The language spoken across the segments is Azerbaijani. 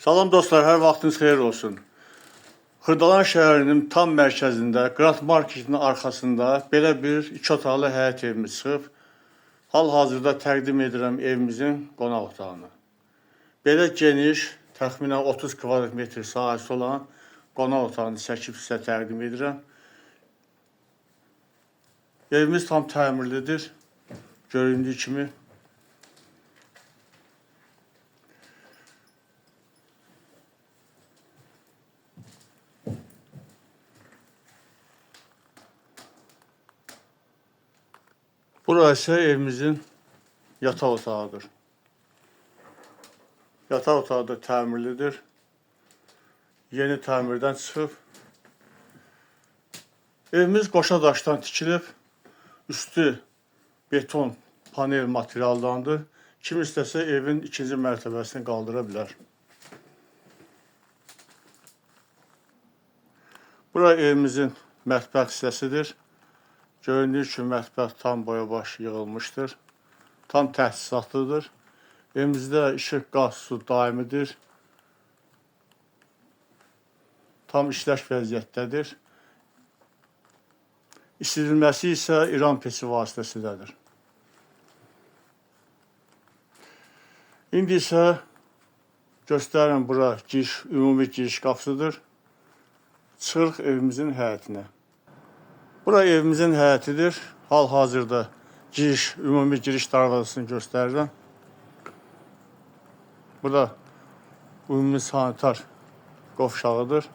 Salam dostlar, hər vaxtınız xeyir olsun. Xırdalan şəhərinin tam mərkəzində, Qrat Marketinin arxasında belə bir 2 otaqlı həyət evimiz çıxıb. Hal-hazırda təqdim edirəm evimizin qonaq otağını. Belə geniş, təxminən 30 kvadrat metr sahəsi olan qonaq otağını çəkib sizə təqdim edirəm. Evimiz tam təmirlidir, göründüyü kimi. Burası evimizin yataq otağıdır. Yataq otağı da təmirlidir. Yeni təmirdən çıxıb. Evimiz qoşa daşdan tikilib. Üstü beton panel materialdandır. Kim istəsə evin ikinci mərtəbəsini qaldıra bilər. Bura evimizin mətbəx hissəsidir. Göründüyü kimi mətbəx tam boya-baş yığılmışdır. Tam təchizatlıdır. Evimizdə işıq, qaz, su daimidir. Tam işləş vəziyyətdədir. İstirilməsi isə İran peçi vasitəsilədir. İndi isə göstərin, bura ümumi giriş qapısıdır. Çıxırıq evimizin həyətinə. Bura evimizin həyətidir. Hal-hazırda ümumi giriş darvazasını göstərirəm. Burada ümumi sanitar qovşağıdır.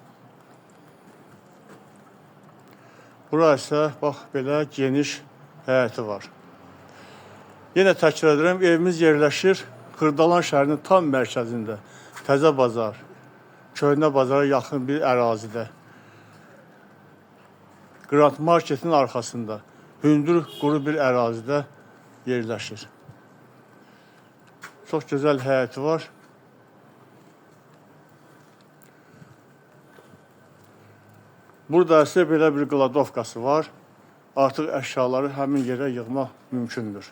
Bura isə bax belə geniş həyəti var. Yenə təkrar edirəm, evimiz yerləşir Xırdalan şəhərinin tam mərkəzində. Təzə bazar, köhnə bazara yaxın bir ərazidə. Qrat Marketin arxasında, hündür, quru bir ərazidə yerləşir. Çox gözəl həyəti var. Burada isə belə bir qladovkası var. Artıq əşyaları həmin yerə yığmaq mümkündür.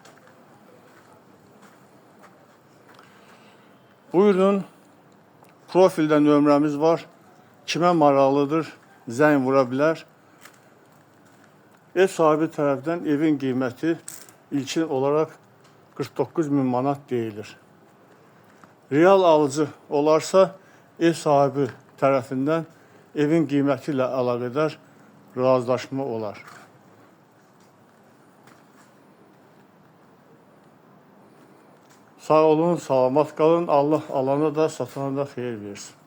Buyurun, profildə nömrəmiz var. Kimə maraqlıdır, zəng vura bilər. Ev sahibi tərəfdən evin qiyməti ilkin olaraq 49.000 manat deyilir. Real alıcı olarsa, ev sahibi tərəfindən evin qiyməti ilə əlaqədar razılaşma olar. Sağ olun, salamat qalın. Allah alana da, satana da xeyir versin.